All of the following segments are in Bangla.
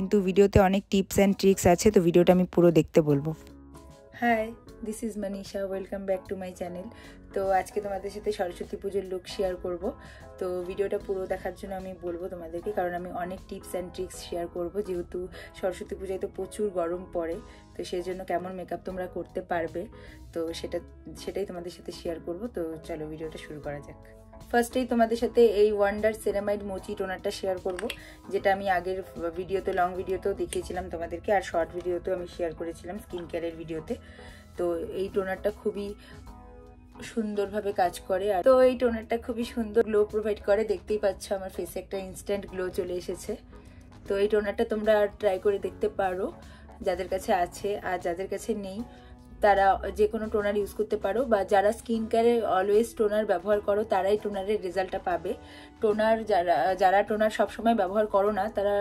কিন্তু ভিডিওতে অনেক টিপস অ্যান্ড ট্রিক্স আছে, তো ভিডিওটা আমি পুরো দেখতে বলবো। Hi, this is Manisha, welcome back to my channel. তো আজকে তোমাদের সাথে সরস্বতী পুজোর লুক শেয়ার করব। তো ভিডিওটা পুরো দেখার জন্য আমি বলবো তোমাদেরকে, কারণ আমি অনেক টিপস অ্যান্ড ট্রিক্স শেয়ার করব। যেহেতু সরস্বতী পূজায় তো প্রচুর গরম পড়ে, তো সেই জন্য কেমন মেকআপ তোমরা করতে পারবে, তো সেটাই তোমাদের সাথে শেয়ার করব। তো চলো ভিডিওটা শুরু করা যাক। ফার্স্টেই তোমাদের সাথে এই ওয়ান্ডার সেরামাইড মোচি টোনারটা শেয়ার করব, যেটা আমি আগের ভিডিওতে, লং ভিডিওতেও দেখিয়েছিলাম তোমাদেরকে, আর শর্ট ভিডিওতেও আমি শেয়ার করেছিলাম স্কিন কেয়ারের ভিডিওতে। তো এই টোনারটা খুবই সুন্দরভাবে কাজ করে, আর তো এই টোনারটা খুবই সুন্দর গ্লো প্রোভাইড করে। দেখতেই পাচ্ছ আমার ফেসে একটা ইনস্ট্যান্ট গ্লো চলে এসেছে। তো এই টোনারটা তোমরা ট্রাই করে দেখতে পারো যাদের কাছে আছে, আর যাদের কাছে নেই তারা যে কোনো টোনার ইউজ করতে পারো, বা যারা স্কিন কেয়ারে অলওয়েজ টোনার ব্যবহার করো তারাই টোনারের রেজাল্টটা পাবে। টোনার যারা টোনার সবসময় ব্যবহার করো না, তারা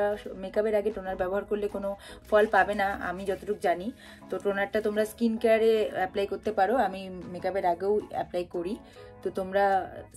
মেকআপের আগে টোনার ব্যবহার করলে কোনো ফল পাবে না, আমি যতটুকু জানি। তো টোনারটা তোমরা স্কিন কেয়ারে অ্যাপ্লাই করতে পারো, আমি মেকআপের আগেও অ্যাপ্লাই করি। তো তোমরা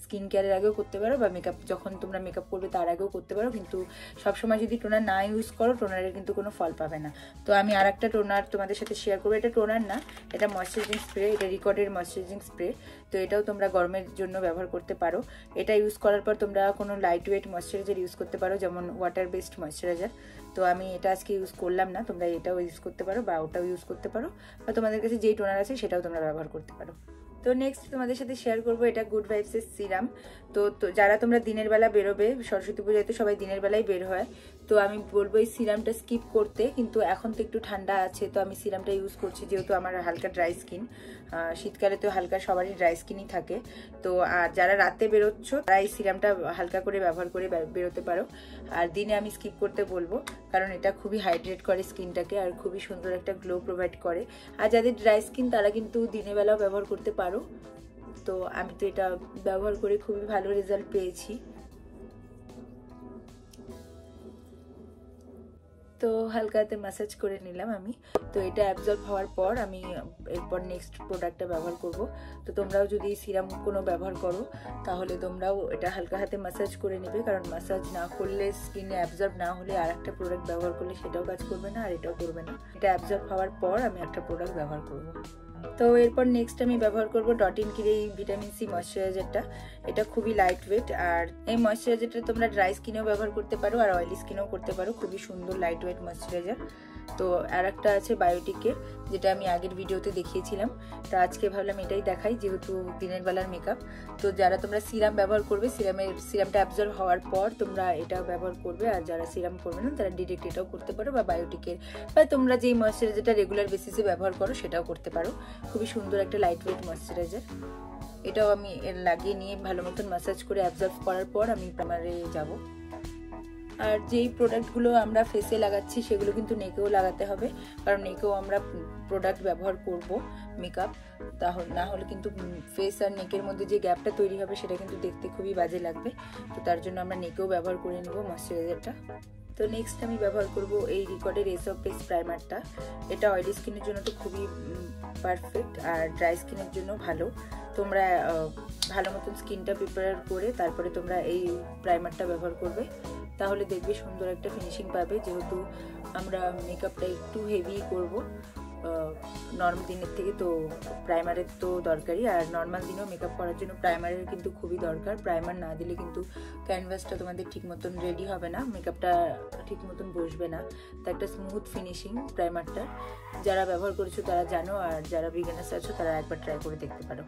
স্কিন কেয়ারের আগেও করতে পারো, বা যখন তোমরা মেকআপ করবে তার আগেও করতে পারো, কিন্তু সবসময় যদি টোনার না ইউজ করো টোনারের কিন্তু কোনো ফল পাবে না। তো আমি আর একটা টোনার তোমাদের সাথে শেয়ার করবো। এটা টোনার না, এটা ময়শ্চারাইজিং স্প্রে, এটা রিকর্ডের ময়শ্চারাইজিং স্প্রে। তো এটাও তোমরা গরমের জন্য ব্যবহার করতে পারো। এটা ইউজ করার পর তোমরা কোনো লাইট ওয়েট ময়শ্চারাইজার ইউজ করতে পারো, যেমন ওয়াটার বেসড ময়শ্চারাইজার। তো আমি এটা আজকে ইউজ করলাম না, তোমরা এটাও ইউজ করতে পারো বা ওটাও ইউজ করতে পারো, বা তোমাদের কাছে যেই টোনার আছে সেটাও তোমরা ব্যবহার করতে পারো। তো নেক্সট তোমাদের সাথে শেয়ার করবো এটা গুড ভাইবসের সিরাম। তো যারা তোমরা দিনের বেলা বেরোবে, সরস্বতী পুজোয় তো সবাই দিনের বেলায় বের হয়, তো আমি বলবো এই সিরামটা স্কিপ করতে। কিন্তু এখন তো একটু ঠান্ডা আছে, তো আমি সিরামটা ইউজ করছি, যেহেতু আমার হালকা ড্রাই স্কিন। শীতকালে তো হালকা সবারই ড্রাই স্কিনই থাকে। তো আর যারা রাতে বেরোচ্ছ তারা এই সিরামটা হালকা করে ব্যবহার করে বেরোতে পারো। আর দিনে আমি স্কিপ করতে বলবো, কারণ এটা খুবই হাইড্রেট করে স্কিনটাকে, আর খুবই সুন্দর একটা গ্লো প্রোভাইড করে। আর যাদের ড্রাই স্কিন তারা কিন্তু দিনের বেলাও ব্যবহার করতে পারো। তো আমি তো এটা ব্যবহার করে খুবই ভালো রেজাল্ট পেয়েছি। তো হালকাতে ম্যাসাজ করে নিলাম আমি। তো এটা অ্যাবজর্ব হওয়ার পর আমি এরপর নেক্সট প্রোডাক্টটা ব্যবহার করব। তো তোমরাও যদি সিরাম কোনো ব্যবহার করো তাহলে তোমরাও এটা হালকা হাতে ম্যাসাজ করে নেবে, কারণ ম্যাসাজ না করলে, স্কিনে অ্যাবজর্ব না হলে আর একটা প্রোডাক্ট ব্যবহার করলে সেটাও কাজ করবে না, আর এটাও করবে না। এটা অ্যাবজর্ব হওয়ার পর আমি একটা প্রোডাক্ট ব্যবহার করব। তো এরপর নেক্সট আমি ব্যবহার করব ডট-ইন কির এই ভিটামিন সি ময়শ্চারাইজারটা। এটা খুবই লাইট ওয়েট, আর এই ময়শ্চারাইজারটা তোমরা ড্রাই স্কিনেও ব্যবহার করতে পারো আর অয়েলি স্কিনেও করতে পারো। খুবই সুন্দর লাইট ওয়েট ময়শ্চারাইজার। তো আর একটা আছে বায়োটিকের, যেটা আমি আগের ভিডিওতে দেখিয়েছিলাম। তো আজকে ভাবলাম এটাই দেখাই, যেহেতু দিনের বেলার মেকআপ। তো যারা তোমরা সিরাম ব্যবহার করবে, সিরামটা অ্যাবজর্ব হওয়ার পর তোমরা এটা ব্যবহার করবে, আর যারা সিরাম করবে না তারা ডিরেক্ট এটাও করতে পারো, বা বায়োটিকের বা তোমরা যেই ময়শ্চারাইজারটা রেগুলার বেসিসে ব্যবহার করো সেটাও করতে পারো। খুবই সুন্দর একটা লাইট ওয়েট ময়শ্চারাইজার। এটাও আমি লাগিয়ে নিয়ে ভালো মতন ম্যাসাজ করে অ্যাবজর্ব করার পর আমি প্রাইমারে যাব। আর যেই প্রোডাক্টগুলো আমরা ফেসে লাগাচ্ছি সেগুলো কিন্তু নেকেও লাগাতে হবে, কারণ নেকেও আমরা প্রোডাক্ট ব্যবহার করব মেকআপ। তাহলে না হলে কিন্তু ফেস আর নেকের মধ্যে যে গ্যাপটা তৈরি হবে সেটা কিন্তু দেখতে খুবই বাজে লাগবে। তো তার জন্য আমরা নেকেও ব্যবহার করে নেব ময়শ্চারাইজারটা। তো নেক্সট আমি ব্যবহার করব এই রিকর্ডের এস অফ ফেস প্রাইমারটা। এটা অয়েলি স্কিনের জন্য তো খুবই পারফেক্ট, আর ড্রাই স্কিনের জন্য ভালো। তোমরা ভালো মতন স্কিনটা প্রিপেয়ার করে তারপরে তোমরা এই প্রাইমারটা ব্যবহার করবে, তাহলে দেখবে সুন্দর একটা ফিনিশিং পাবে। যেহেতু আমরা মেকআপটা একটু হেভি করব নর্মাল দিনের থেকে, তো প্রাইমারের তো দরকারই। আর নর্মাল দিনেও মেকআপ করার জন্য প্রাইমারের কিন্তু খুবই দরকার। প্রাইমার না দিলে কিন্তু ক্যানভাসটা তোমাদের ঠিক মতন রেডি হবে না, মেকআপটা ঠিক মতন বসবে না। তো একটা স্মুথ ফিনিশিং প্রাইমারটা যারা ব্যবহার করেছো তারা জানো, আর যারা বিগিনার্স আছো তারা একবার ট্রাই করে দেখতে পারো।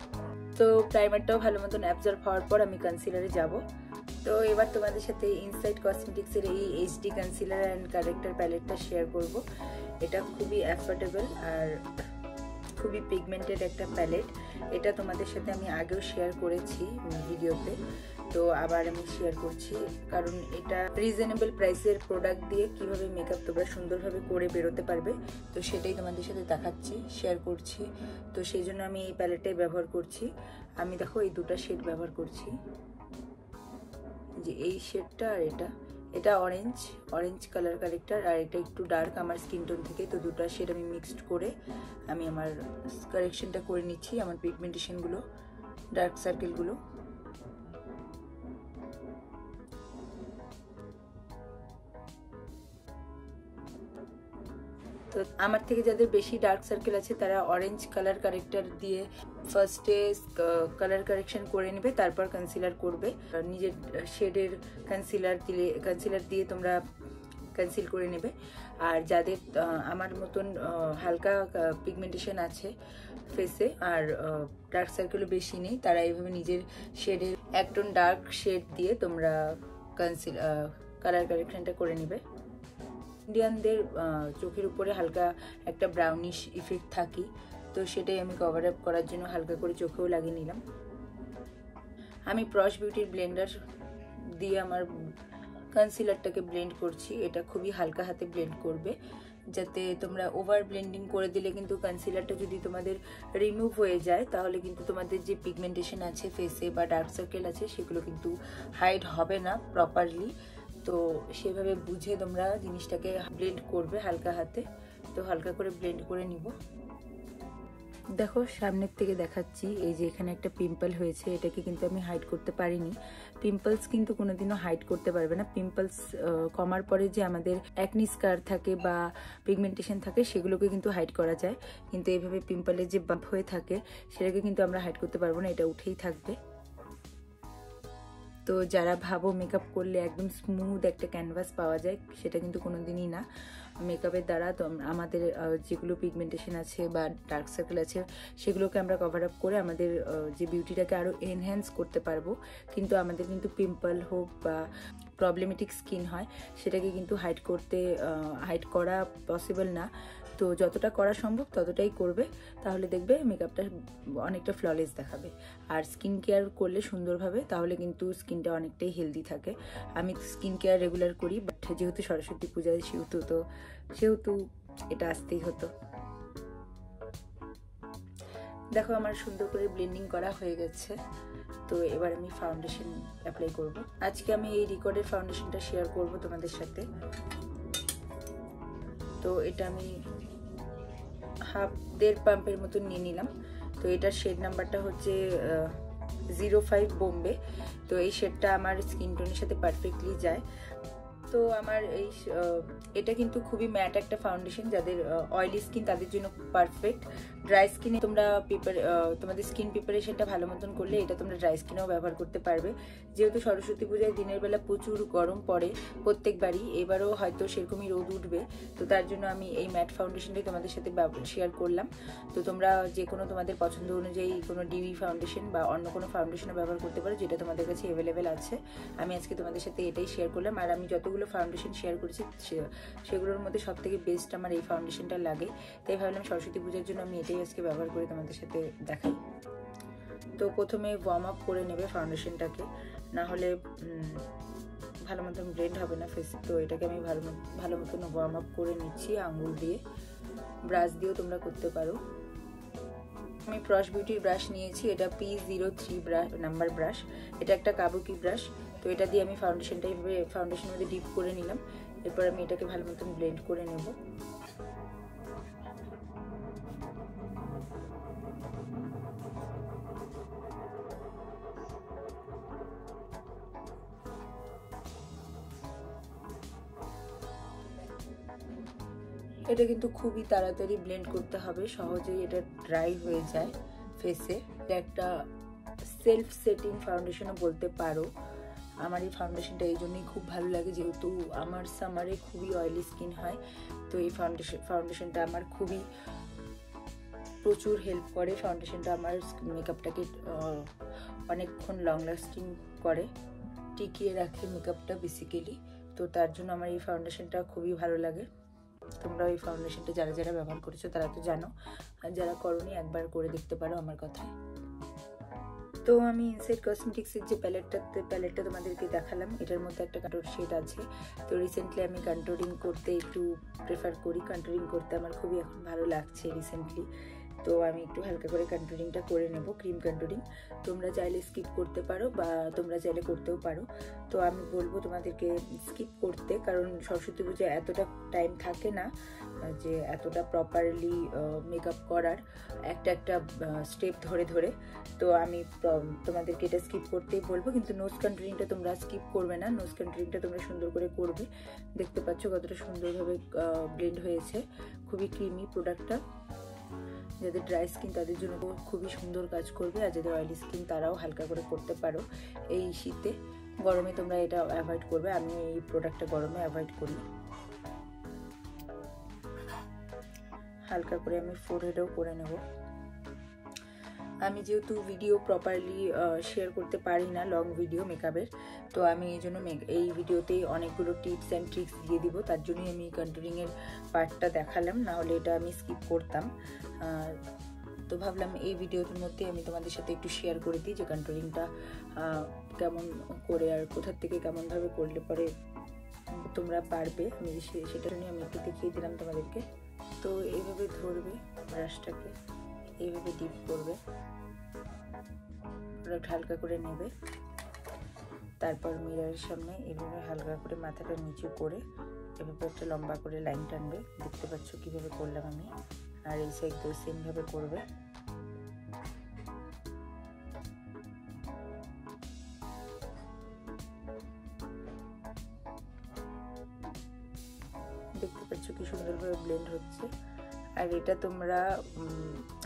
তো প্রাইমারটাও ভালো মতন অ্যাবজর্ব হওয়ার পর আমি কনসিলারে যাব। তো এবার তোমাদের সাথে ইনসাইড কসমেটিক্সের এই এইচডি কনসিলার অ্যান্ড কারেক্টার প্যালেটটা শেয়ার করব। এটা খুবই অ্যাফোর্ডেবল আর খুবই পিগমেন্টেড একটা প্যালেট। এটা তোমাদের সাথে আমি আগেও শেয়ার করেছি ভিডিওতে, তো আবার আমি শেয়ার করছি, কারণ এটা রিজনেবল প্রাইসের প্রোডাক্ট দিয়ে কিভাবে মেকআপ তোমরা সুন্দরভাবে করে বেরোতে পারবে, তো সেটাই তোমাদের সাথে দেখাচ্ছি, শেয়ার করছি। তো সেই জন্য আমি এই প্যালেটটাই ব্যবহার করছি। আমি দেখো এই দুটো শেড ব্যবহার করছি, যে এই শেডটা আর এটা অরেঞ্জ কালার কারেক্টার, আর এটা একটু ডার্ক আমার স্কিন টোন থেকে। তো দুটো শেড আমি মিক্সড করে আমি আমার কারেকশনটা করে নিচ্ছি, আমার পিগমেন্টেশনগুলো, ডার্ক সার্কেলগুলো। তো আমার থেকে যাদের বেশি ডার্ক সার্কেল আছে তারা অরেঞ্জ কালার কারেক্টার দিয়ে ফার্স্টে কালার কারেকশন করে নেবে, তারপর কনসিলার করবে। নিজের শেডের কনসিলার দিয়ে তোমরা কনসিল করে নেবে। আর যাদের আমার মতন হালকা পিগমেন্টেশন আছে ফেসে আর ডার্ক সার্কেলও বেশি নেই, তারা এইভাবে নিজের শেডের একটন ডার্ক শেড দিয়ে তোমরা কালার কারেকশনটা করে নেবে। ইন্ডিয়ানদের চোখের উপরে হালকা একটা ব্রাউনিশ ইফেক্ট থাকে, তো সেটাই আমি কভার আপ করার জন্য হালকা করে চোখেও লাগিয়ে নিলাম। আমি প্রশ বিউটির ব্লেন্ডার দিয়ে আমার কনসিলারটাকে ব্লেন্ড করছি। এটা খুবই হালকা হাতে ব্লেন্ড করবে, যাতে তোমরা ওভার ব্লেন্ডিং করে দিলে কিন্তু কনসিলারটা যদি তোমাদের রিমুভ হয়ে যায় তাহলে কিন্তু তোমাদের যে পিগমেন্টেশন আছে ফেসে বা ডার্ক সার্কেল আছে সেগুলো কিন্তু হাইড হবে না প্রপারলি। তো সেভাবে বুঝে তোমরা জিনিসটাকে ব্লেন্ড করবে হালকা হাতে। তো হালকা করে ব্লেন্ড করে নিব। দেখো সামনের থেকে দেখাচ্ছি, এই যে এখানে একটা পিম্পল হয়েছে, এটাকে কিন্তু আমি হাইড করতে পারিনি। পিম্পলস কিন্তু কোনোদিনও হাইড করতে পারবে না। পিম্পলস কমার পরে যে আমাদের অ্যাকনি স্কার থাকে বা পিগমেন্টেশন থাকে সেগুলোকে কিন্তু হাইড করা যায়, কিন্তু এইভাবে পিম্পলের যে বাম্প হয়ে থাকে সেটাকে কিন্তু আমরা হাইড করতে পারবো না, এটা উঠেই থাকবে। তো যারা ভাবো মেকআপ করলে একদম স্মুথ একটা ক্যানভাস পাওয়া যায়, সেটা কিন্তু কোনোদিনই না। মেকআপের দ্বারা তো আমাদের যেগুলো পিগমেন্টেশন আছে বা ডার্ক সার্কেল আছে সেগুলোকে আমরা কভার আপ করে আমাদের যে বিউটিটাকে আরও এনহ্যান্স করতে পারবো। কিন্তু আমাদের কিন্তু পিম্পল হোক বা প্রবলেমেটিক স্কিন হয় সেটাকে কিন্তু হাইড করা পসিবল না। তো যতটা করা সম্ভব ততটাই করবে, তাহলে দেখবে মেকআপটা অনেকটা ফ্ললেস দেখাবে। আর স্কিন কেয়ার করলে সুন্দরভাবে তাহলে কিন্তু স্কিনটা অনেকটাই হেলদি থাকে। আমি স্কিন কেয়ার রেগুলার করি, বাট যেহেতু সরস্বতী পূজায় সেহেতু এটা আসতেই হতো। দেখো আমার সুন্দর করে ব্লেন্ডিং করা হয়ে গেছে। তো এবার আমি ফাউন্ডেশন অ্যাপ্লাই করব। আজকে আমি এই রিকর্ডের ফাউন্ডেশনটা শেয়ার করব তোমাদের সাথে। তো এটা আমি দেড় পাম্পের মতন নিয়ে নিলাম। তো এটার শেড নাম্বারটা হচ্ছে 05 বোম্বে। তো এই শেডটা আমার স্কিন টোনের সাথে পারফেক্টলি যায়। তো আমার এটা কিন্তু খুবই ম্যাট একটা ফাউন্ডেশন, যাদের অয়েলি স্কিন তাদের জন্য পারফেক্ট। ড্রাই স্কিনে তোমরা তোমাদের স্কিন প্রিপারেশনটা ভালো মতন করলে এটা তোমরা ড্রাই স্কিনেও ব্যবহার করতে পারবে। যেহেতু সরস্বতী পূজায় দিনের বেলা প্রচুর গরম পড়ে প্রত্যেকবারই, এবারও হয়তো সেরকমই রোদ উঠবে, তো তার জন্য আমি এই ম্যাট ফাউন্ডেশনটাই তোমাদের সাথে শেয়ার করলাম। তো তোমরা যে কোনো তোমাদের পছন্দ অনুযায়ী কোনো ডিবি ফাউন্ডেশন বা অন্য কোনো ফাউন্ডেশনও ব্যবহার করতে পারো, যেটা তোমাদের কাছে অ্যাভেলেবেল আছে। আমি আজকে তোমাদের সাথে এটাই শেয়ার করলাম। আর আমি যতগুলো ফাউন্ডেশন শেয়ার করেছি সেগুলোর মধ্যে সব থেকে বেস্ট আমার এই ফাউন্ডেশনটা লাগে, তাই ভাবলাম সরস্বতী পূজার জন্য আমি এটাই আজকে ব্যবহার করে তোমাদের সাথে দেখাই। তো প্রথমে ওয়ার্ম আপ করে নেবে ফাউন্ডেশনটাকে, না হলে ভালো মতন ব্লেন্ড হবে না ফেস। তো এটাকে আমি ভালো মতন ওয়ার্ম আপ করে নিচ্ছি আঙুল দিয়ে, ব্রাশ দিয়েও তোমরা করতে পারো। আমি প্রশ বিউটির ব্রাশ নিয়েছি, এটা P03 নাম্বার ব্রাশ। এটা একটা কাবুকি ব্রাশ। তো এটা দিয়ে আমি ফাউন্ডেশনটা এইভাবে ফাউন্ডেশনের মধ্যে ডিপ করে নিলাম। এরপর আমি এটাকে ভালো মতন ব্লেন্ড করে নেব। এটা কিন্তু খুবই তাড়াতাড়ি ব্লেন্ড করতে হবে, সহজেই এটা ড্রাই হয়ে যায় ফেসে। এটা একটা সেলফ সেটিং ফাউন্ডেশনও বলতে পারো। আমার এই ফাউন্ডেশনটা এই জন্যই খুব ভালো লাগে, যেহেতু আমার সামারে খুবই অয়েলি স্কিন হয়। তো এই ফাউন্ডেশনটা আমার খুবই প্রচুর হেল্প করে। ফাউন্ডেশনটা আমার মেকআপটাকে অনেকক্ষণ লং লাস্টিং করে, টিকিয়ে রাখে মেকআপটা বেসিক্যালি। তো তার জন্য আমার এই ফাউন্ডেশনটা খুবই ভালো লাগে। তোমরা এই ফাউন্ডেশনটা যারা যারা ব্যবহার করেছো তারা তো জানো, আর যারা করোনি একবার করে দেখতে পারো আমার কথায়। তো আমি ইনসাইড কসমেটিক্সের যে প্যালেটটা তোমাদেরকে দেখালাম, এটার মধ্যে একটা কন্ট্রোর শেড আছে। তো রিসেন্টলি আমি কন্ট্রোরিং করতে একটু প্রেফার করি, কন্ট্রোরিং করতে আমার খুবই এখন ভালো লাগছে রিসেন্টলি। তো আমি একটু হালকা করে কন্ট্রোলিংটা করে নেব, ক্রিম কন্ট্রোলিং। তোমরা চাইলে স্কিপ করতে পারো বা তোমরা চাইলে করতেও পারো। তো আমি বলবো তোমাদেরকে স্কিপ করতে, কারণ সরস্বতী পুজো এতটা টাইম থাকে না যে এতটা প্রপারলি মেকআপ করার একটা একটা স্টেপ ধরে ধরে। তো আমি তোমাদেরকে এটা স্কিপ করতেই বলবো, কিন্তু নোজ কন্ট্রোলিংটা তোমরা স্কিপ করবে না, নোজ কন্ট্রোলিংটা তোমরা সুন্দর করে করবে। দেখতে পাচ্ছ কতটা সুন্দরভাবে ব্লেন্ড হয়েছে, খুবই ক্রিমি প্রোডাক্টটা। যাদের ড্রাই স্কিন তাদের জন্য খুবই সুন্দর কাজ করবে, আর যাদের অয়েলি স্কিন তারাও হালকা করে করতে পারো এই শীতে। গরমে তোমরা এটা অ্যাভয়েড করবে, আমি এই প্রোডাক্টটা গরমে অ্যাভয়েড করি। হালকা করে আমি ফোরহেডেও করে নেব। আমি যেহেতু ভিডিও প্রপারলি শেয়ার করতে পারি না, লং ভিডিও মেকআপের, তো আমি এই জন্য এই ভিডিওতেই অনেকগুলো টিপস অ্যান্ড ট্রিক্স দিয়ে দিব, তার জন্যই আমি কন্ট্রোলিংয়ের পার্টটা দেখালাম, না হলে এটা আমি স্কিপ করতাম। তো ভাবলাম এই ভিডিওর মধ্যে আমি তোমাদের সাথে একটু শেয়ার করে দিই যে কন্ট্রোলিংটা কেমন করে আর কোথার থেকে কেমনভাবে করলে পরে তোমরা পারবে। আমি সেটা নিয়ে আমি একটু দেখিয়ে দিলাম তোমাদেরকে। তো এইভাবে ধরবে ব্রাশটাকে, এইভাবে ডিপ করবে, প্রোডাক্ট হালকা করে নেবে, তারপর মিররের সামনে এইভাবে হালকা করে মাথাটা নিচু করে এভাবে একটা লম্বা করে লাইন টানবে। দেখতে পাচ্ছ কিভাবে করলাম আমি, আর এই সাইডটাও সেম ভাবে করবে। দেখতে পাচ্ছ কি সুন্দরভাবে ব্লেন্ড হচ্ছে। আর এটা তোমরা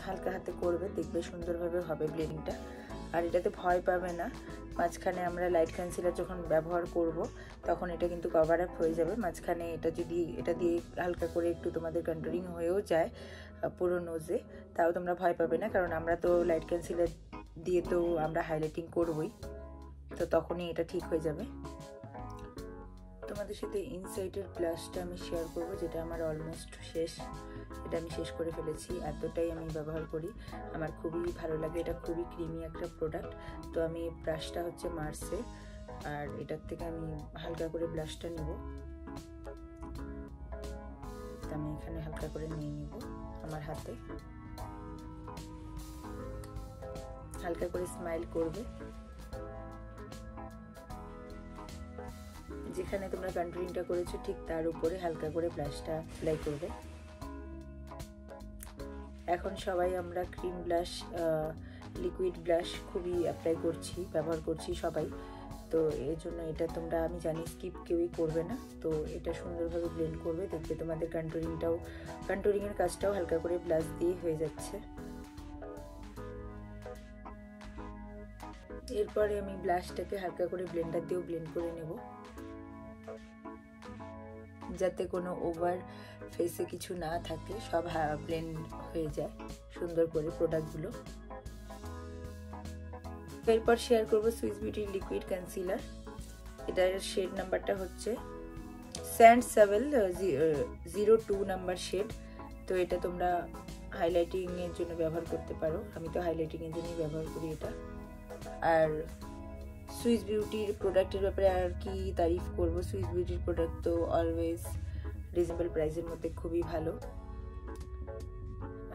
হালকা হাতে করবে, দেখবে সুন্দরভাবে হবে ব্লেন্ডিংটা। আর এটাতে ভয় পাবে না, মাঝখানে আমরা লাইট কনসিলার যখন ব্যবহার করব তখন এটা কিন্তু কভার আপ হয়ে যাবে। মাঝখানে এটা যদি এটা দিয়ে হালকা করে একটু তোমাদের কন্ট্রোলিং হয়েও যায় পুরো নোজে, তাও তোমরা ভয় পাবে না, কারণ আমরা তো লাইট কনসিলার দিয়ে তো আমরা হাইলাইটিং করবই, তো তখনই এটা ঠিক হয়ে যাবে। তোমাদের সাথে ইনসাইডের ব্লাশটা আমি শেয়ার করব, যেটা আমার অলমোস্ট শেষ, এটা আমি শেষ করে ফেলেছি। এতটাই আমি ব্যবহার করি, আমার খুবই ভালো লাগে, এটা খুবই ক্রিমি একটা প্রোডাক্ট। তো আমি ব্রাশটা হচ্ছে মার্সে, আর এটার থেকে আমি হালকা করে ব্লাশটা নিব। আমি এখানে হালকা করে নিয়ে নিব আমার হাতে, হালকা করে স্মাইল করবে। যেখানে তোমরা কন্ট্রোলিংটা করেছো ঠিক তার উপরে হালকা করে ব্লাশটা অ্যাপ্লাই করবে। এখন সবাই আমরা ক্রিম ব্লাশ, লিকুইড ব্লাশ খুবই অ্যাপ্লাই করছি, ব্যবহার করছি সবাই। তো এর জন্য এটা তোমরা, আমি জানি স্কিপ কেউই করবে না, তো এটা সুন্দরভাবে ব্লেন্ড করবে। দেখবে তোমাদের কন্ট্রোলিংয়ের কাজটাও হালকা করে ব্লাশ দিয়ে হয়ে যাচ্ছে। এরপরে আমি ব্লাশটাকে হালকা করে ব্লেন্ডার দিয়েও ব্লেন্ড করে নেব, যাতে কোনো ওভার ফেসে কিছু না থাকে, সব ব্লেন্ড হয়ে যায় সুন্দর করে প্রোডাক্টগুলো। এরপর শেয়ার করব সুইস বিউটির লিকুইড কনসিলার। এটার শেড নাম্বারটা হচ্ছে স্যান্ড সাভেল 02 নাম্বার শেড। তো এটা তোমরা হাইলাইটিং এর জন্য ব্যবহার করতে পারো, আমি তো হাইলাইটিং এর জন্যই ব্যবহার করি এটা। আর সুইস বিউটির প্রোডাক্টের ব্যাপারে আর কি তারিফ করব, সুইস বিউটির প্রোডাক্ট তো অলওয়েজ রিজনেবল প্রাইসের মধ্যে খুবই ভালো।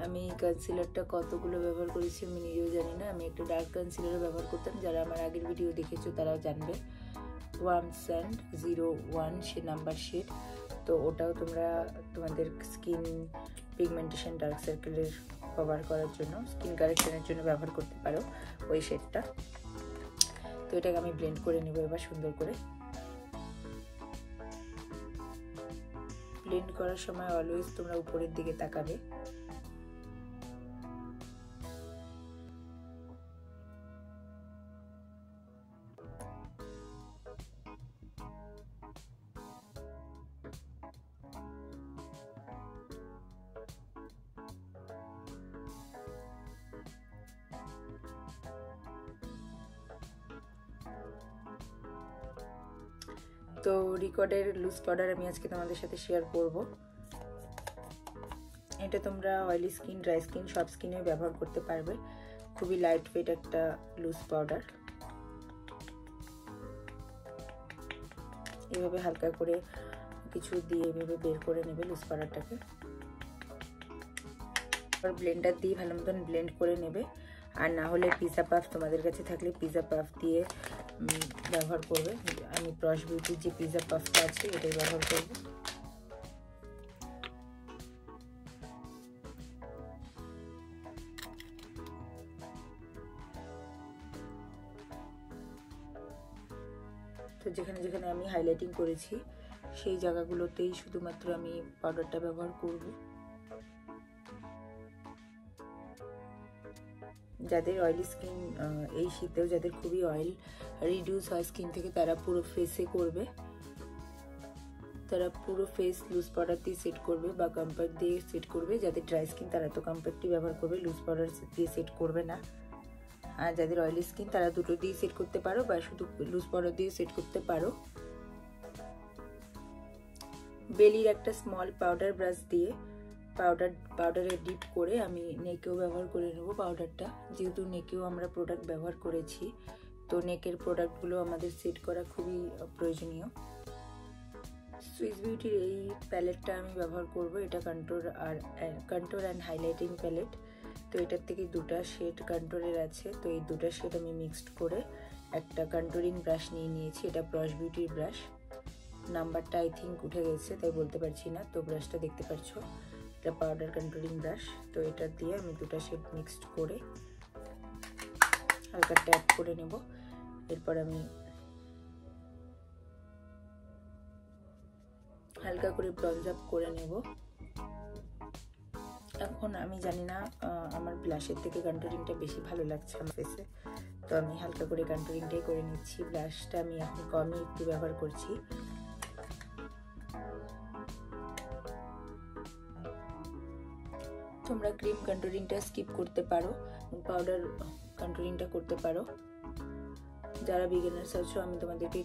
আমি কনসিলারটা কতগুলো ব্যবহার করেছি আমি নিজেও জানি না। আমি একটা ডার্ক কনসিলার ব্যবহার করতাম, যারা আমার আগের ভিডিও দেখেছো তারাও জানবে। ওয়ার্ম স্যান্ড 01 সে নাম্বার শেড। তো ওটাও তোমরা তোমাদের স্কিন পিগমেন্টেশন, ডার্ক সার্কেলের কভার করার জন্য, স্কিন কারেকশনের জন্য ব্যবহার করতে পারো ওই শেডটা। তো এটাকে আমি ব্লেন্ড করে নেব এবার সুন্দর করে। ব্লেন্ড করার সময় অলওয়েজ তোমরা উপরের দিকে তাকাবে। তো রিকর্ডের লুজ পাউডার আমি আজকে তোমাদের সাথে শেয়ার করব। এটা তোমরা অয়েলি স্কিন, ড্রাই স্কিন সব স্কিনে ব্যবহার করতে পারবে। খুবই লাইট ওয়েট একটা লুজ পাউডার। এভাবে হালকা করে কিছু দিয়ে এভাবে বের করে নেবে লুজ পাউডারটাকে। ব্লেন্ডার দিয়ে ভালো মতন ব্লেন্ড করে নেবে। আর না হলে পিৎজা পাফ তোমাদের কাছে থাকলে পিৎজা পাফ দিয়ে ব্যবহার করবে। আমি প্রস বিউটির যে পিৎজা পাফটা আছে এটাই ব্যবহার করব। তো যেখানে যেখানে আমি হাইলাইটিং করেছি সেই জায়গাগুলোতেই শুধুমাত্র আমি পাউডারটা ব্যবহার করব। যাদের অয়েলি স্কিন, এই শীতেও যাদের খুবই অয়েল রিডিউস হয় স্কিন থেকে, তারা পুরো ফেসে করবে, তারা পুরো ফেস লুজ পাউডার দিয়ে সেট করবে বা কম্প্যাক্ট দিয়ে সেট করবে। যাদের ড্রাই স্কিন তারা তো কম্প্যাক্টই ব্যবহার করবে, লুজ পাউডার দিয়ে সেট করবে না। আর যাদের অয়েলি স্কিন তারা দুটো দিয়ে সেট করতে পারো বা শুধু লুজ পাউডার দিয়ে সেট করতে পারো। বেলির একটা স্মল পাউডার ব্রাশ দিয়ে পাউডারে ডিপ করে আমি নেকেও ব্যবহার করে নেব পাউডারটা। যেহেতু নেকেও আমরা প্রোডাক্ট ব্যবহার করেছি, তো নেকের প্রোডাক্টগুলো আমাদের সেট করা খুবই প্রয়োজনীয়। সুইস বিউটির এই প্যালেটটা আমি ব্যবহার করব। এটা কন্ট্রোর অ্যান্ড হাইলাইটিং প্যালেট। তো এটার থেকে দুটো শেড কন্ট্রোরের আছে। তো এই দুটো শেড আমি মিক্সড করে একটা কন্ট্রোরিং ব্রাশ নিয়ে নিয়েছি। এটা প্রস বিউটির ব্রাশ, নাম্বারটা আই থিঙ্ক উঠে গেছে তাই বলতে পারছি না। তো ব্রাশটা দেখতে পাচ্ছ, এটা পাউডার কন্ট্রোলিং ব্রাশ। তো এটা দিয়ে আমি দুটো শেড মিক্সড করে হালকা ট্যাপ করে নেব। এরপর আমি হালকা করে ব্রঞ্জ আপ করে নেব। এখন আমি জানি না, আমার ব্লাশের থেকে কন্ট্রোলিংটা বেশি ভালো লাগছে আমার ফেসে, তো আমি হালকা করে কন্ট্রোলিংটাই করে নিচ্ছি। ব্লাশটা আমি এখন কমই একটু ব্যবহার করছি। তোমরা ক্রিম কন্ট্রোলিংটা স্কিপ করতে পারো, পাউডার কন্ট্রোলিংটা করতে পারো। যারা বিগিনার্স আছো আমি তোমাদেরকে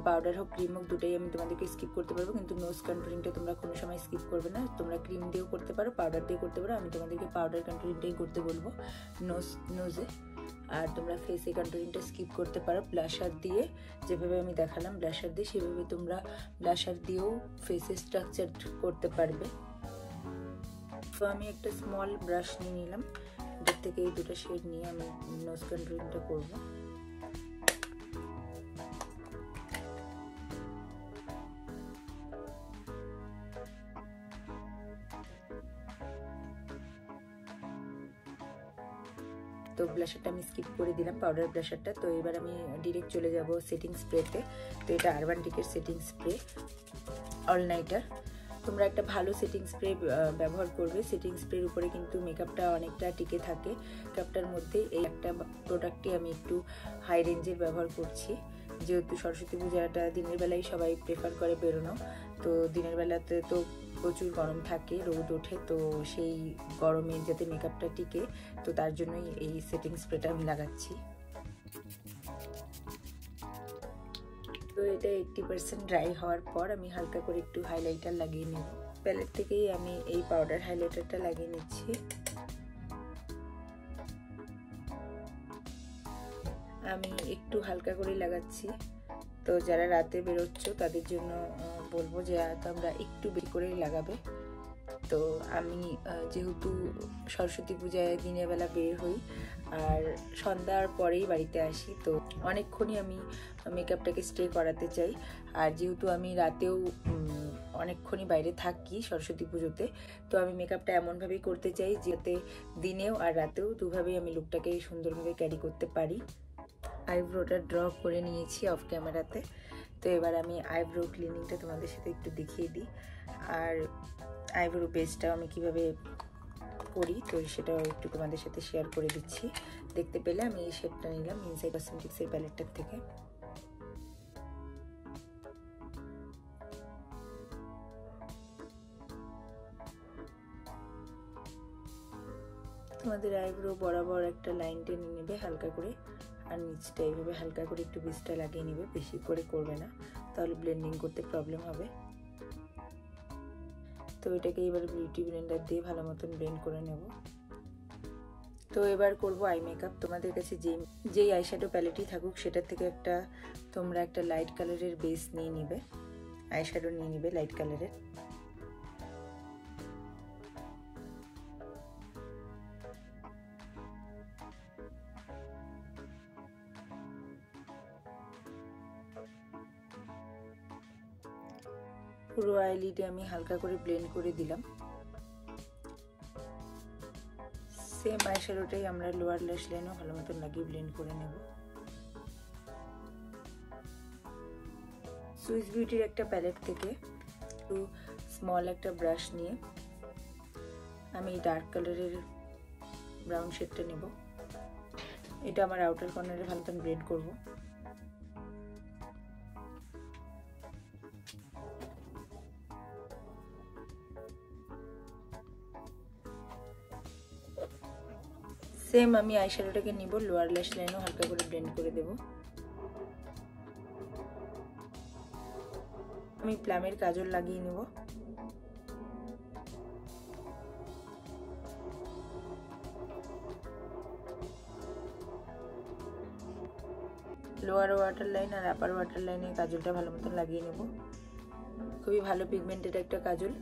পাউডার হোক ক্রিম হোক দুটোই আমি তোমাদেরকে স্কিপ করতে পারবো, কিন্তু নোজ কন্ট্রোলিংটা তোমরা কোনো সময় স্কিপ করবে না। তোমরা ক্রিম দিয়েও করতে পারো, পাউডার দিয়ে করতে পারো। আমি তোমাদেরকে পাউডার কন্ট্রোলিংটাই করতে বলবো নোজে। আর তোমরা ফেসে কন্ট্রোলিংটা স্কিপ করতে পারো। ব্লাশার দিয়ে যেভাবে আমি দেখালাম ব্লাশার দিয়ে, সেভাবে তোমরা ব্লাশার দিয়েও ফেসে স্ট্রাকচার করতে পারবে। তো আমি একটা স্মল ব্রাশ নিয়ে নিলাম, এটার থেকে এই দুটো শেড নিয়ে আমি নোজ কন্ট্রোলিংটা করবো। তো ব্লাশারটা আমি স্কিপ করে দিলাম, পাউডার ব্লাশারটা। তো এবার আমি ডিরেক্ট চলে যাব সেটিং স্প্রেতে। তো এটা আরবান ডিকের সেটিং স্প্রে অল নাইটার। তোমরা একটা ভালো সেটিং স্প্রে ব্যবহার করবে। সেটিং স্প্রের উপরে কিন্তু মেকআপটা অনেকটা টিকে থাকে। মেকআপটার মধ্যে এই একটা প্রোডাক্টই আমি একটু হাই রেঞ্জের ব্যবহার করছি, যেহেতু সরস্বতী পূজাটা দিনের বেলায় সবাই প্রেফার করে বেরোনো। তো দিনের বেলাতে তো প্রচুর গরম থাকে, রোদ ওঠে, তো সেই গরমে যাতে মেকআপটা টিকে, তো তার জন্যই এই সেটিং স্প্রেটা আমি লাগাচ্ছি। তো এটা 80% ড্রাই হওয়ার পর আমি হালকা করে একটু হাইলাইটার লাগিয়ে নেব। প্যালেট থেকেই আমি এই পাউডার হাইলাইটারটা লাগিয়ে নিচ্ছি। আমি একটু হালকা করে লাগাচ্ছি। তো যারা রাতে বেরোচ্ছ তাদের জন্য বলবো যে তোমরা একটু বেশি করেই লাগাবে। তো আমি যেহেতু সরস্বতী পূজায় দিনের বেলা বের হই আর সন্ধ্যার পরেই বাড়িতে আসি, তো অনেকক্ষণই আমি মেকআপটাকে স্টে করাতে চাই। আর যেহেতু আমি রাতেও অনেকক্ষণই বাইরে থাকি সরস্বতী পুজোতে, তো আমি মেকআপটা এমনভাবেই করতে চাই যাতে দিনেও আর রাতেও দুভাবেই আমি লুকটাকে সুন্দরভাবে ক্যারি করতে পারি। আইব্রোটা ড্র করে নিয়েছি অফ ক্যামেরাতে। তো এবার আমি আইব্রো ক্লিনিংটা তোমাদের সাথে একটু দেখিয়ে দিই। আর আইব্রো বেসটাও আমি কিভাবে করি তো সেটাও একটু তোমাদের সাথে শেয়ার করে দিচ্ছি। দেখতে পেলে আমি এই শেডটা নিলাম ইনসাইড কসমেটিক্সের প্যালেটটার থেকে। তোমাদের আইব্রো বরাবর একটা লাইন টেনে নেবে হালকা করে, আর নিচটা এইভাবে হালকা করে একটু বেসটা লাগিয়ে নেবে, বেশি করে করবে না, তাহলে ব্লেন্ডিং করতে প্রবলেম হবে। তো এটাকে এবার বিউটি ব্লেন্ডার দিয়ে ভালো মতন ব্লেন্ড করে নেব। তো এবার করব আই মেকআপ। তোমাদের কাছে যেই আইশ্যাডো প্যালেটই থাকুক সেটার থেকে তোমরা একটা লাইট কালারের বেস নিয়ে নিবে, আইশ্যাডো নিয়ে নিবে লাইট কালারের। পুরো আইলিডে আমি হালকা করে ব্লেন্ড করে দিলাম। সেম আইশ্যাডোটাই আমরা লোয়ার ল্যাশ লাইনেও ভালো মতো লাগিয়ে ব্লেন্ড করে নেব। সুইস বিউটির একটা প্যালেট থেকে একটু স্মল একটা ব্রাশ নিয়ে আমি ডার্ক কালারের ব্রাউন শেডটা নেব। এটা আমার আউটার কর্নারে ভালো মতো ব্লেন্ড করব। সেম আমি আইশ্যাডোটাকে নিব, লোয়ার ল্যাশ লাইনও হালকা করে ব্লেন্ড করে দেব। আমি প্লামের কাজল লাগিয়ে নেব। লোয়ার ওয়াটার লাইন আর আপার ওয়াটার লাইনে কাজলটা ভালো মতো লাগিয়ে নেব। খুবই ভালো পিগমেন্টেড একটা কাজল,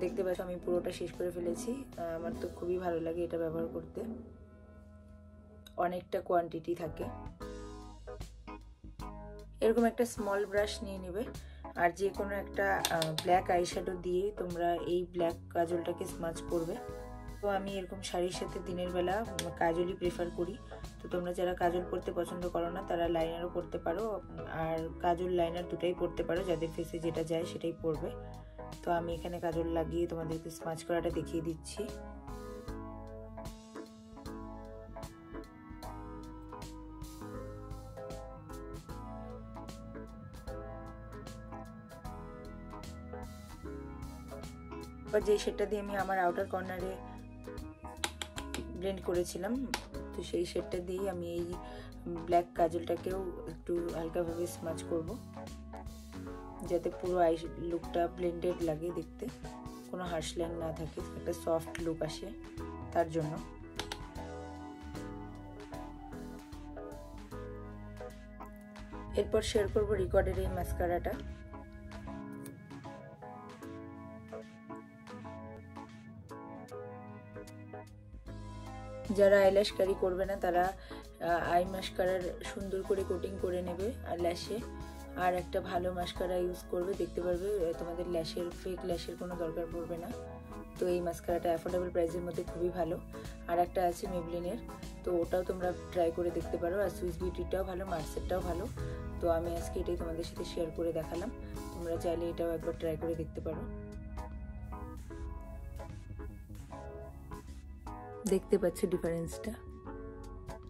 দেখতে পাচ্ছ আমি পুরোটা শেষ করে ফেলেছি। আমার তো খুবই ভালো লাগে এটা ব্যবহার করতে, অনেকটা কোয়ান্টিটি থাকে। এরকম একটা স্মল ব্রাশ নিয়ে নেবে আর যে কোনো একটা ব্ল্যাক আইশ্যাডো দিয়ে তোমরা এই ব্ল্যাক কাজলটাকে স্মাচ করবে। তো আমি এরকম শাড়ির সাথে দিনের বেলা কাজলই প্রেফার করি। তো তোমরা যারা কাজল পরতে পছন্দ করো না তারা লাইনারও পরতে পারো, আর কাজল লাইনার দুটাই পরতে পারো, যাদের ফেসে যেটা যায় সেটাই পরবে। তো আমি এখানে কাজল লাগিয়ে তোমাদেরকে স্মাচ করাটা দেখিয়ে দিচ্ছি। যে শেডটা দিয়ে আমি আমার আউটার কর্নারে ব্লেন্ড করেছিলাম, তো সেই শেডটা দিয়েই আমি এই ব্ল্যাক কাজলটাকেও একটু হালকাভাবে স্মাচ করব, যাতে পুরো আই লুকটা ব্লেন্ডেড লাগে দেখতে, কোনো হার্শ লাইন না থাকে, একটা সফট লুক আসে তার জন্য। এরপর শেয়ার করব রিকর্ডের এই মাস্কারাটা। যারা আইল্যাশ ক্যারি করবে না তারা আই মাস্কারার সুন্দর করে কোটিং করে নেবে আর ল্যাশে, আর একটা ভালো মাস্কারা ইউজ করবে, দেখতে পারবে তোমাদের ল্যাশের ফেক ল্যাশের কোনো দরকার পড়বে না। তো এই মাস্কারাটা অ্যাফোর্ডেবল প্রাইসের মধ্যে খুবই ভালো। আর একটা আছে মেবলিনের, তো ওটাও তোমরা ট্রাই করে দেখতে পারো। আর সুইস বিউটিটাও ভালো, মার্সেরটাও ভালো। তো আমি আজকে এটাই তোমাদের সাথে শেয়ার করে দেখালাম, তোমরা চাইলে এটাও একবার ট্রাই করে দেখতে পারো। দেখতে পাচ্ছ ডিফারেন্সটা?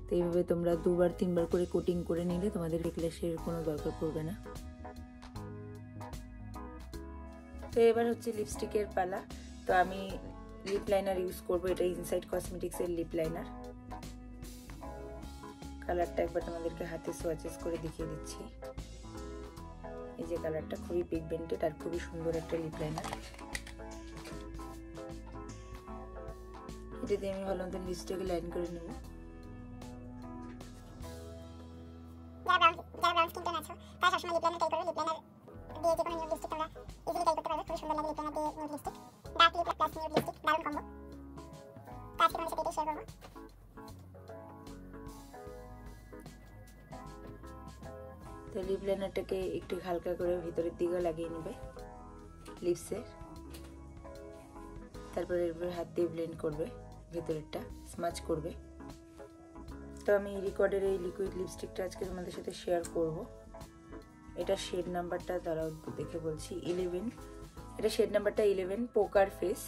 তো এইভাবে তোমরা 2-3 বার করে কোটিং করে নিলে তোমাদের ল্যাশের কোনো দরকার পড়বে না। তো এবার হচ্ছে লিপস্টিকের পালা। তো আমি লিপ লাইনার ইউজ করব, এটা ইনসাইড কসমেটিক্সের লিপ লাইনার। কালারটা একবার তোমাদেরকে হাতে সোয়াচেস করে দেখিয়ে দিচ্ছি। এই যে কালারটা খুবই পিগমেন্টেড আর খুবই সুন্দর একটা লিপ লাইনার। এটা দিয়ে আমি ভালো মতো লিপস্টিকে লাইন করে নেব। তো লিপ লাইনারটাকে একটু হালকা করে ভিতরের দিকে লাগিয়ে নেবে লিপসের, তারপরে এরপরে হাত দিয়ে ব্লেন্ড করবে, ভেতরেরটা স্মাচ করবে। তো আমি রিকর্ডের এই লিকুইড লিপস্টিকটা আজকে তোমাদের সাথে শেয়ার করব। এটা শেড নাম্বারটা দাঁড়াও দেখে বলছি, 11। এটা শেড নাম্বারটা 11, পোকার ফেস।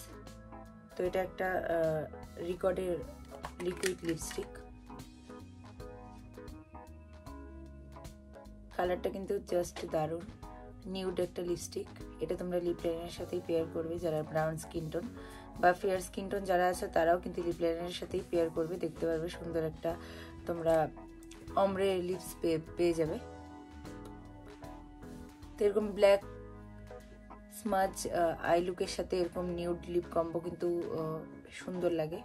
তো এটা একটা রিকর্ডের লিকুইড লিপস্টিক। কালারটা কিন্তু জাস্ট দারুণ, নিউড একটা লিপস্টিক। এটা তোমরা লিপ লাইনারের সাথেই পেয়ার করবে, যারা ব্রাউন স্কিন টোন বা ফেয়ার স্কিন টোন যারা আছে তারাও কিন্তু লিপ লাইনারের সাথেই পেয়ার করবে, দেখতে পারবে সুন্দর একটা তোমরা অমরে লিপস পেয়ে যাবে। তো এরকম ব্ল্যাক স্মাজ আই লুকের সাথে এরকম নিউড লিপ কম্বো কিন্তু সুন্দর লাগে।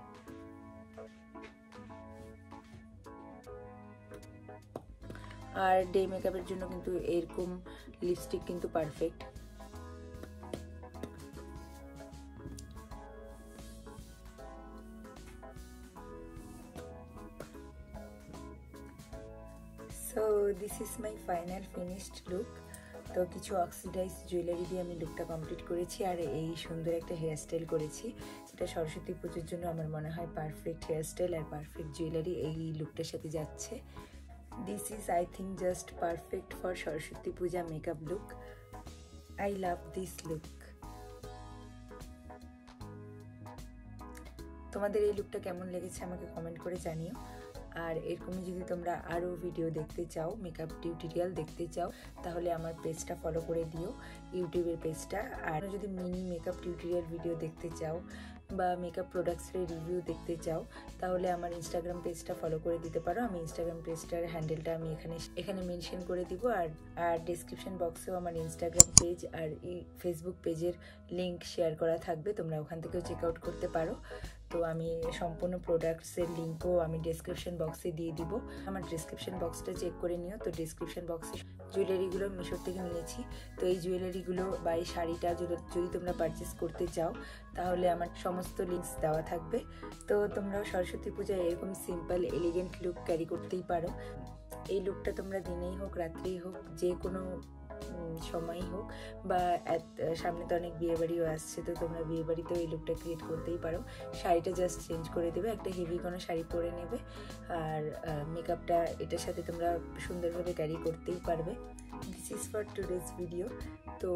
আর ডে মেকআপের জন্য কিন্তু এরকম লিপস্টিক কিন্তু perfect. So this is my final finished look. তো কিছু অক্সিডাইজ জুয়েলারি দিয়ে আমি লুকটা কমপ্লিট করেছি, আর এই সুন্দর একটা হেয়ার স্টাইল করেছি, যেটা সরস্বতী পুজোর জন্য আমার মনে হয় পারফেক্ট হেয়ার স্টাইল আর পারফেক্ট জুয়েলারি এই লুকটার সাথে যাচ্ছে। This is I think just perfect for Saraswati Puja makeup look. I love this look. তোমাদের এই লুকটা কেমন লেগেছে আমাকে কমেন্ট করে জানিও। আর এরকমই যদি তোমরা আরও ভিডিও দেখতে চাও, মেকআপ টিউটোরিয়াল দেখতে চাও, তাহলে আমার পেজটা ফলো করে দিও, ইউটিউবের পেজটা। আর যদি মিনি মেকআপ টিউটোরিয়াল ভিডিও দেখতে চাও বা মেকআপ প্রোডাক্টসের রিভিউ দেখতে চাও, তাহলে আমার ইনস্টাগ্রাম পেজটা ফলো করে দিতে পারো। আমি ইনস্টাগ্রাম পেজটার হ্যান্ডেলটা আমি এখানে মেনশন করে দিব। আর ডেসক্রিপশন বক্সেও আমার ইনস্টাগ্রাম পেজ আর ফেসবুক পেজের লিঙ্ক শেয়ার করা থাকবে, তোমরা ওখান থেকেও চেক আউট করতে পারো। তো আমি সম্পূর্ণ প্রোডাক্টসের লিঙ্কও আমি ডেসক্রিপশন বক্সে দিয়ে দিব। আমার ডেসক্রিপশন বক্সটা চেক করে নিও। তো ডেসক্রিপশন বক্সে জুয়েলারিগুলো মিশোর থেকে নিয়েছি। তো এই জুয়েলারিগুলো বা এই শাড়িটা যদি তোমরা পারচেস করতে চাও, তাহলে আমার সমস্ত লিঙ্কস দেওয়া থাকবে। তো তোমরাও সরস্বতী পূজায় এরকম সিম্পল এলিগেন্ট লুক ক্যারি করতেই পারো। এই লুকটা তোমরা দিনেই হোক রাত্রেই হোক, যে কোনো সময়ই হোক, বা সামনে তো অনেক বিয়েবাড়িও আসছে, তো তোমরা বিয়েবাড়িতেও এই লুকটা ক্রিয়েট করতেই পারো। শাড়িটা জাস্ট চেঞ্জ করে দেবে, একটা হেভি কোনো শাড়ি পরে নেবে, আর মেকআপটা এটার সাথে তোমরা সুন্দরভাবে ক্যারি করতেই পারবে। This is for today's video. তো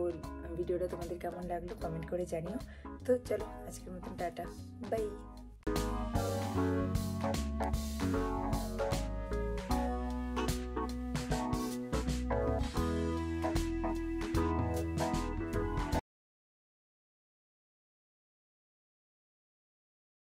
ভিডিওটা তোমাদের কেমন লাগলো কমেন্ট করে জানিও। তো চলো আজকের মতন টাটা, বাই।